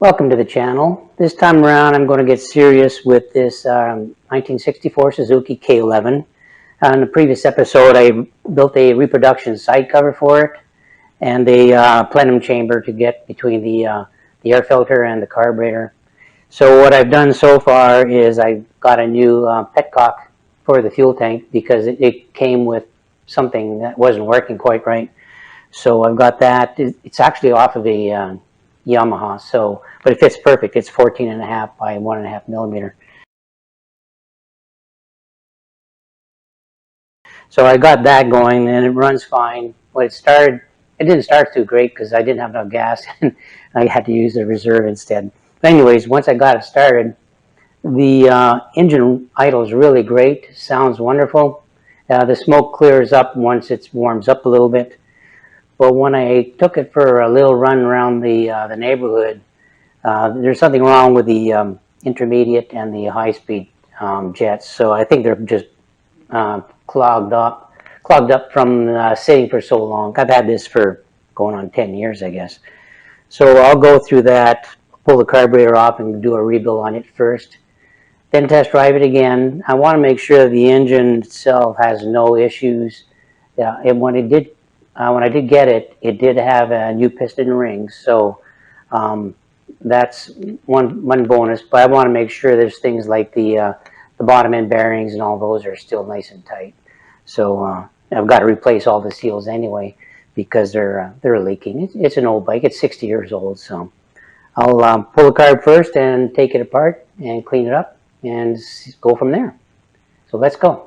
Welcome to the channel. This time around I'm going to get serious with this 1964 Suzuki K11. In the previous episode I built a reproduction side cover for it and a plenum chamber to get between the air filter and the carburetor. So what I've done so far is I got a new petcock for the fuel tank because it came with something that wasn't working quite right. So I've got that. It's actually off of a Yamaha, but it fits perfect. It's 14.5 by 1.5 millimeter. So I got that going and it runs fine. When it didn't start too great because I didn't have enough gas and I had to use the reserve instead. But anyways, once I got it started, the engine idles really great, sounds wonderful. The smoke clears up once it warms up a little bit. But when I took it for a little run around the neighborhood, there's something wrong with the intermediate and the high-speed jets. So I think they're just clogged up from sitting for so long. I've had this for going on 10 years, I guess. So I'll go through that, pull the carburetor off and do a rebuild on it first. Then test drive it again. I want to make sure the engine itself has no issues. And when I did get it, it did have a new piston ring, so that's one bonus. But I want to make sure there's things like the bottom end bearings and all those are still nice and tight. So I've got to replace all the seals anyway because they're leaking. It's an old bike. It's 60 years old, so I'll pull the carb first and take it apart and clean it up and go from there. So let's go.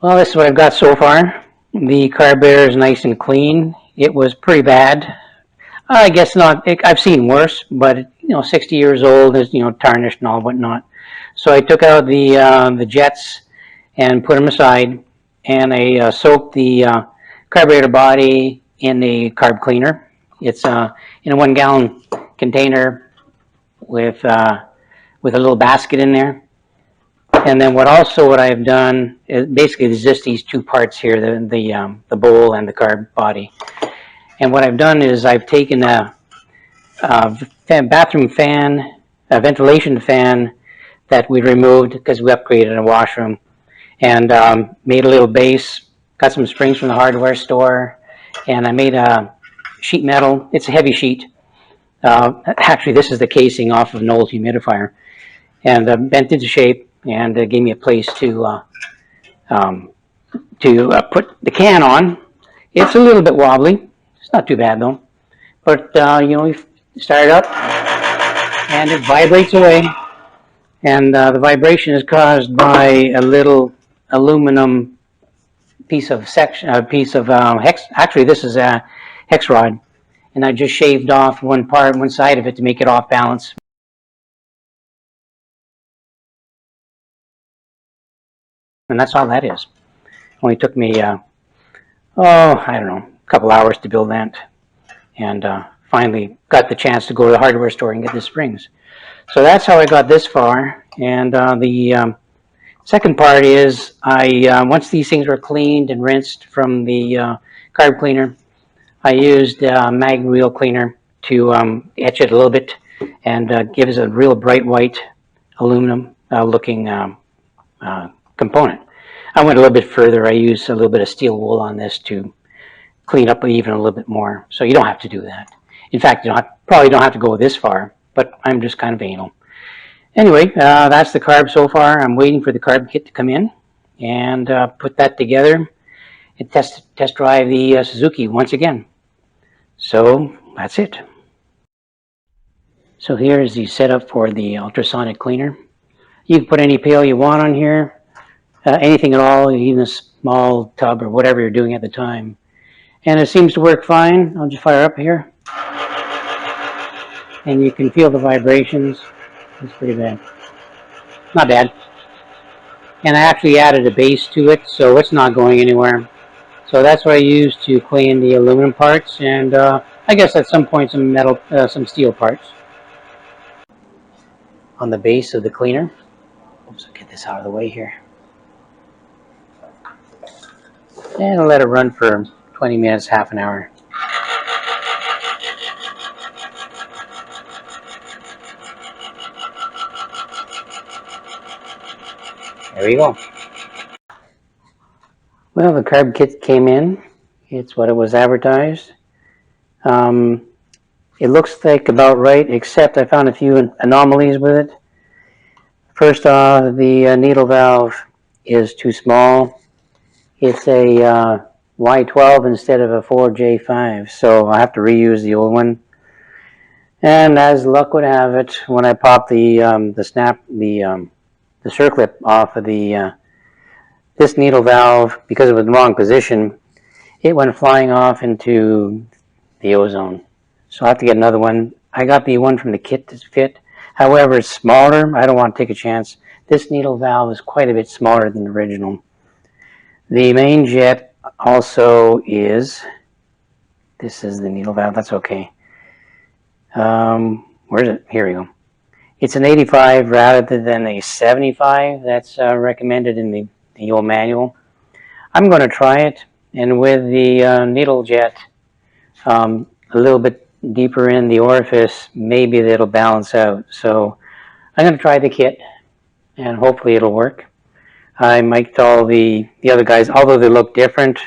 Well, this is what I've got so far. The carburetor is nice and clean. It was pretty bad. I guess not. I've seen worse, but 60 years old is tarnished and all whatnot. So I took out the jets and put them aside, and I soaked the carburetor body in the carb cleaner. It's in a 1 gallon container with a little basket in there. And then what I've done is basically there's just these two parts here, the bowl and the carb body. And what I've done is I've taken a bathroom fan, a ventilation fan that we removed because we upgraded a washroom, and made a little base, got some springs from the hardware store, and I made a sheet metal. It's a heavy sheet. Actually, this is the casing off of an old humidifier, and bent into shape, and gave me a place to put the can on. It's a little bit wobbly. It's not too bad though. But you start it up, and it vibrates away. And the vibration is caused by a little aluminum piece of hex. Actually, this is a hex rod, and I just shaved off one side of it to make it off balance. And that's all that is. Only took me, I don't know, a couple hours to build that, and finally got the chance to go to the hardware store and get the springs. So that's how I got this far. And the second part is once these things were cleaned and rinsed from the carb cleaner, I used mag wheel cleaner to etch it a little bit and give us a real bright white aluminum looking component. I went a little bit further. I used a little bit of steel wool on this to clean up even a little bit more. So you don't have to do that. In fact, you probably don't have to go this far, but I'm just kind of anal. Anyway, that's the carb so far. I'm waiting for the carb kit to come in and put that together and test drive the Suzuki once again. So that's it. So here is the setup for the ultrasonic cleaner. You can put any pail you want on here, anything at all, even a small tub or whatever you're doing at the time. And it seems to work fine. I'll just fire up here. And you can feel the vibrations. It's pretty bad. Not bad. And I actually added a base to it, so it's not going anywhere. So that's what I use to clean the aluminum parts, and I guess at some point some metal, some steel parts. On the base of the cleaner. Oops, I'll get this out of the way here. And I'll let it run for 20 minutes, half an hour. There we go. Well, the carb kit came in. It's what it was advertised. It looks like about right, except I found a few anomalies with it. First off, the needle valve is too small. It's a Y12 instead of a 4J5, so I have to reuse the old one. And as luck would have it, when I popped the circlip off of this needle valve, because it was in the wrong position, it went flying off into the ozone. So I have to get another one. I got the one from the kit to fit. However, it's smaller. I don't want to take a chance. This needle valve is quite a bit smaller than the original. The main jet also is, this is the needle valve, that's okay. Where is it? Here we go. It's an 85 rather than a 75 that's recommended in the old manual. I'm going to try it, and with the needle jet a little bit deeper in the orifice, maybe it'll balance out. So I'm going to try the kit, and hopefully it'll work. I mic'd all the other guys, although they look different.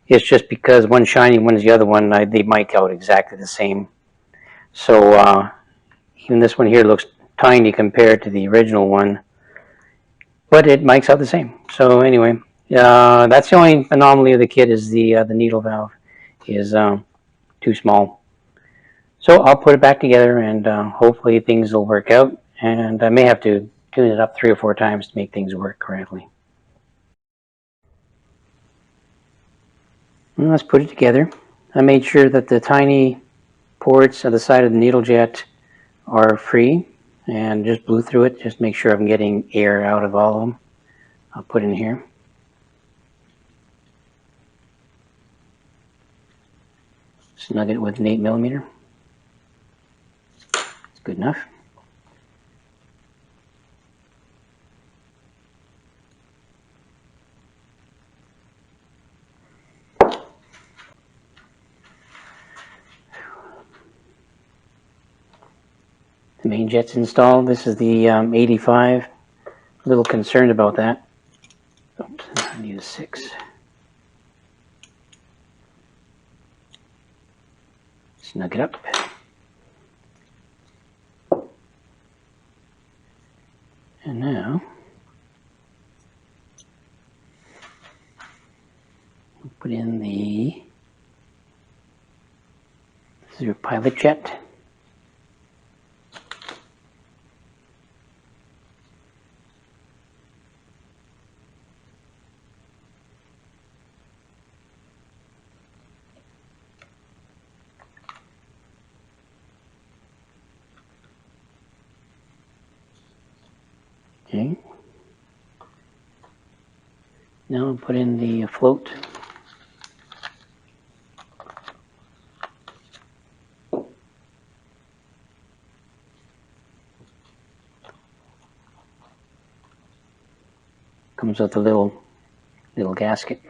It's just because one's shiny, one's the other one. They mic out exactly the same. So even this one here looks tiny compared to the original one, but it mics out the same. So anyway, that's the only anomaly of the kit is the needle valve is too small. So I'll put it back together, and hopefully things will work out. And I may have to tune it up 3 or 4 times to make things work correctly. Well, let's put it together. I made sure that the tiny ports on the side of the needle jet are free and just blew through it. Just make sure I'm getting air out of all of them. I'll put in here. Snug it with an 8mm. It's good enough. The main jet's installed. This is the 85. A little concerned about that. Oops, I need a 6. Snug it up. And now we'll put in the, this is your pilot jet. Okay. Now we'll put in the float. Comes with a little gasket.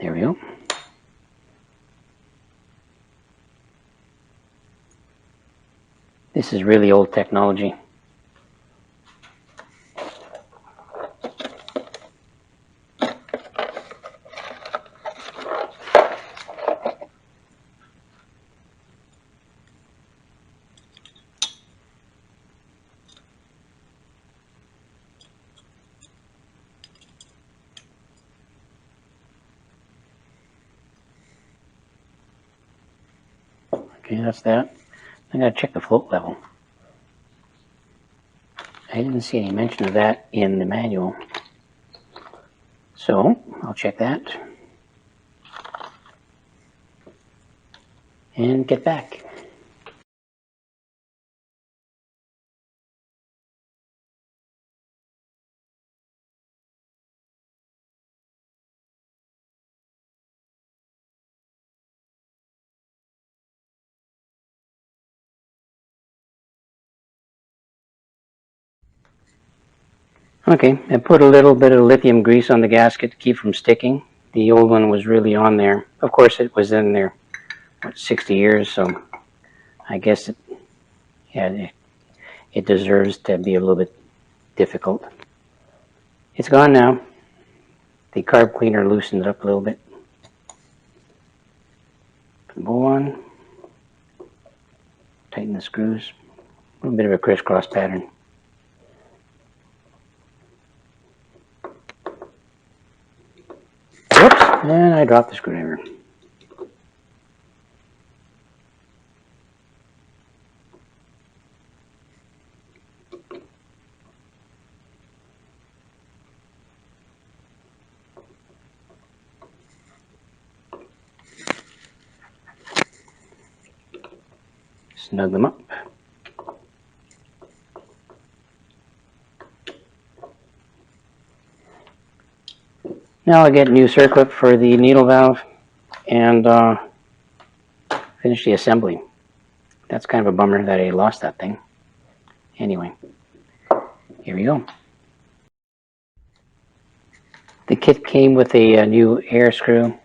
There we go. This is really old technology. Okay, that's that. I gotta check the float level. I didn't see any mention of that in the manual. So I'll check that and get back. Okay, I put a little bit of lithium grease on the gasket to keep from sticking. The old one was really on there. Of course, it was in there, 60 years, so I guess it deserves to be a little bit difficult. It's gone now. The carb cleaner loosened it up a little bit. Put the bowl on. Tighten the screws. A little bit of a crisscross pattern. Whoops, and I dropped the screwdriver. Snug them up. Now I'll get a new circlip for the needle valve and finish the assembly. That's kind of a bummer that I lost that thing. Anyway, here we go. The kit came with a new air screw,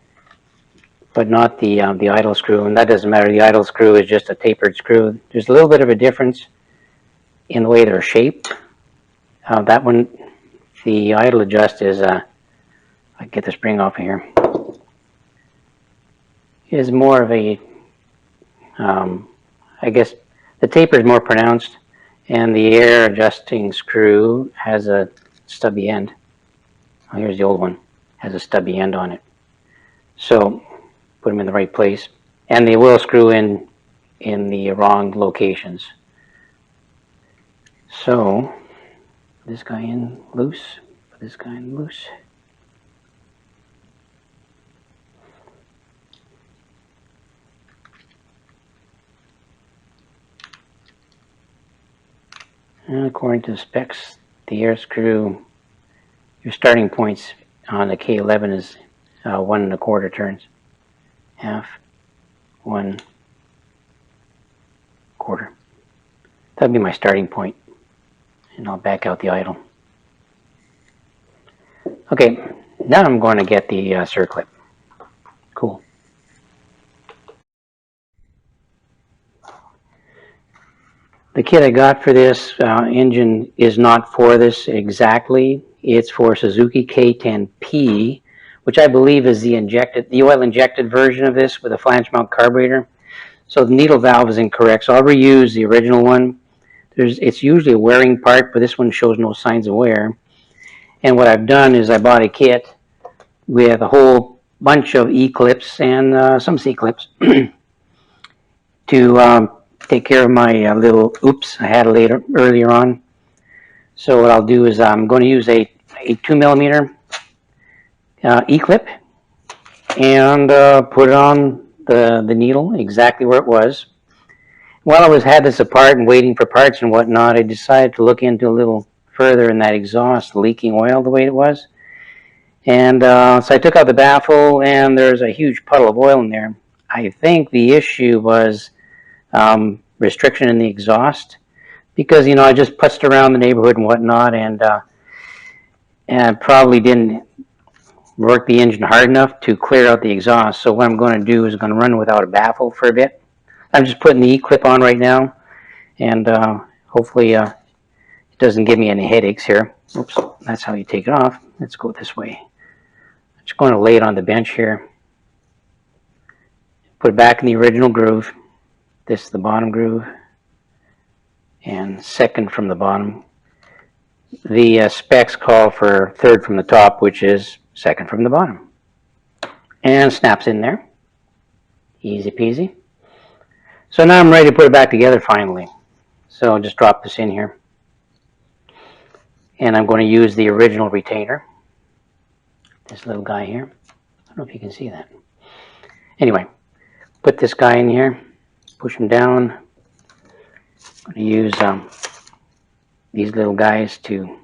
but not the idle screw, and that doesn't matter. The idle screw is just a tapered screw. There's a little bit of a difference in the way they're shaped. That one, the idle adjust is, I get the spring off of here, is more of a, I guess the taper is more pronounced, And the air adjusting screw has a stubby end. Oh, here's the old one. Has a stubby end on it. So put them in the right place. And they will screw in the wrong locations. So put this guy in loose. Put this guy in loose. And according to the specs, the air screw, your starting points on the K11 is 1¼ turns. Half, 1/4. That'd be my starting point. And I'll back out the idle. Okay, now I'm going to get the circlip. Cool. The kit I got for this engine is not for this exactly. It's for Suzuki K10P, which I believe is the oil injected version of this with a flange mount carburetor. So the needle valve is incorrect. So I'll reuse the original one. It's usually a wearing part, but this one shows no signs of wear. And what I've done is I bought a kit with a whole bunch of E-clips and some C-clips to take care of my little oops I had earlier on. So what I'll do is I'm going to use a 2mm E-clip and put it on the needle exactly where it was. While I had this apart and waiting for parts and whatnot, I decided to look into a little further in that exhaust leaking oil the way it was. And so I took out the baffle, and there's a huge puddle of oil in there. I think the issue was restriction in the exhaust, because I just putzed around the neighborhood and whatnot, and probably didn't work the engine hard enough to clear out the exhaust. So what I'm going to do is I'm going to run without a baffle for a bit. I'm just putting the E-clip on right now, and hopefully it doesn't give me any headaches here. Oops, that's how you take it off. Let's go this way. I'm just going to lay it on the bench here. Put it back in the original groove. This is the bottom groove, and second from the bottom. The specs call for third from the top, which is second from the bottom. And snaps in there. Easy peasy. So now I'm ready to put it back together finally. So I'll just drop this in here. And I'm going to use the original retainer. This little guy here. I don't know if you can see that. Anyway, put this guy in here. Push him down. I'm going to use these little guys to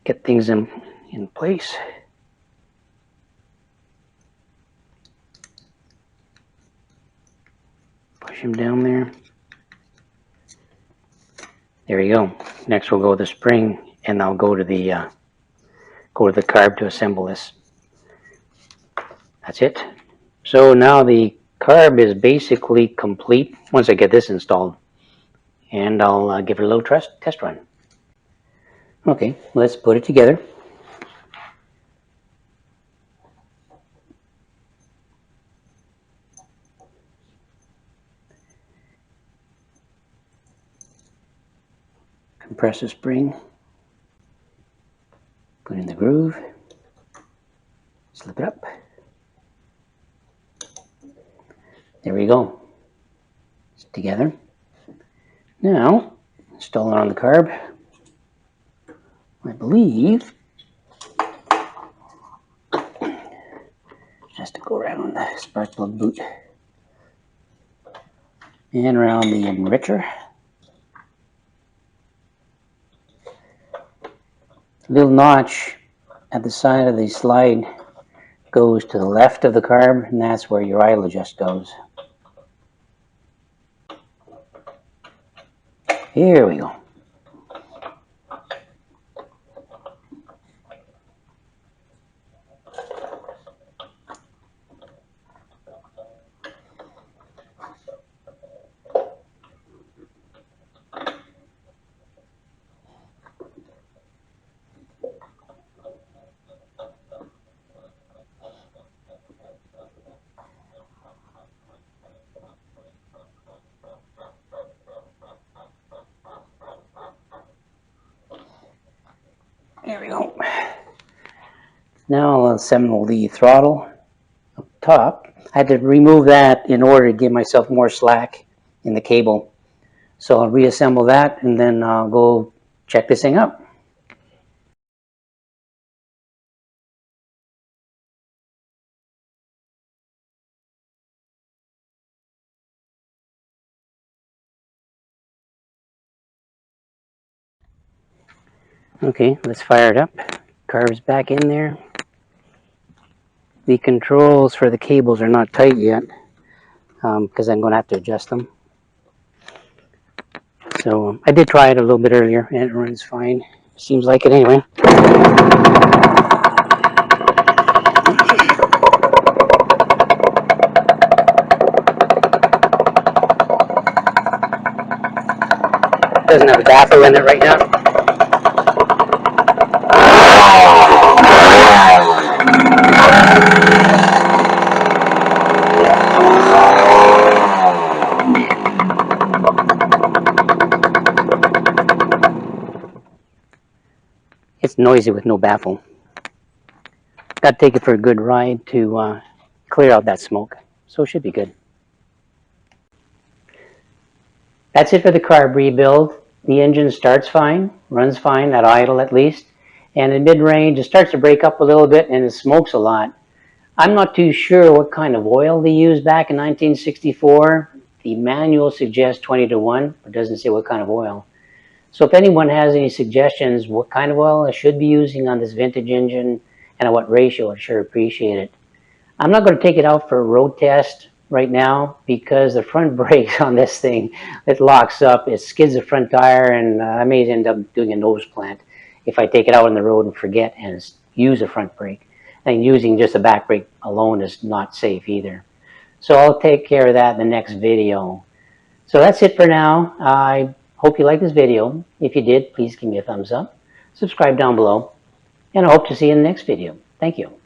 get things in place. Push him down there. There you go. Next we'll go with the spring, and I'll go to the carb to assemble this. That's it. So now the carb is basically complete once I get this installed, and I'll give it a little test run. Okay, let's put it together. Compress the spring, put in the groove, slip it up. There we go. It's together. Now, install it on the carb. I believe has to go around the spark plug boot and around the enricher. Little notch at the side of the slide goes to the left of the carb, and that's where your idle adjust goes. Here we go. Now I'll assemble the throttle up top. I had to remove that in order to give myself more slack in the cable. So I'll reassemble that and then I'll go check this thing out. Okay, let's fire it up. Carb's back in there. The controls for the cables are not tight yet because I'm going to have to adjust them. So I did try it a little bit earlier and it runs fine. Seems like it anyway. Doesn't have a baffle in it right now. It's noisy with no baffle. Got to take it for a good ride to clear out that smoke. So it should be good. That's it for the carb rebuild. The engine starts fine, runs fine at idle at least, and in mid-range it starts to break up a little bit and it smokes a lot. I'm not too sure what kind of oil they used back in 1964. The manual suggests 20-1, but doesn't say what kind of oil. So if anyone has any suggestions what kind of oil I should be using on this vintage engine and at what ratio, I'd sure appreciate it. I'm not going to take it out for a road test right now because the front brakes on this thing, it locks up, it skids the front tire, and I may end up doing a nose plant if I take it out on the road and forget and use a front brake. And using just a back brake alone is not safe either. So I'll take care of that in the next video. So that's it for now. I hope you liked this video. If you did, please give me a thumbs up. Subscribe down below. And I hope to see you in the next video. Thank you.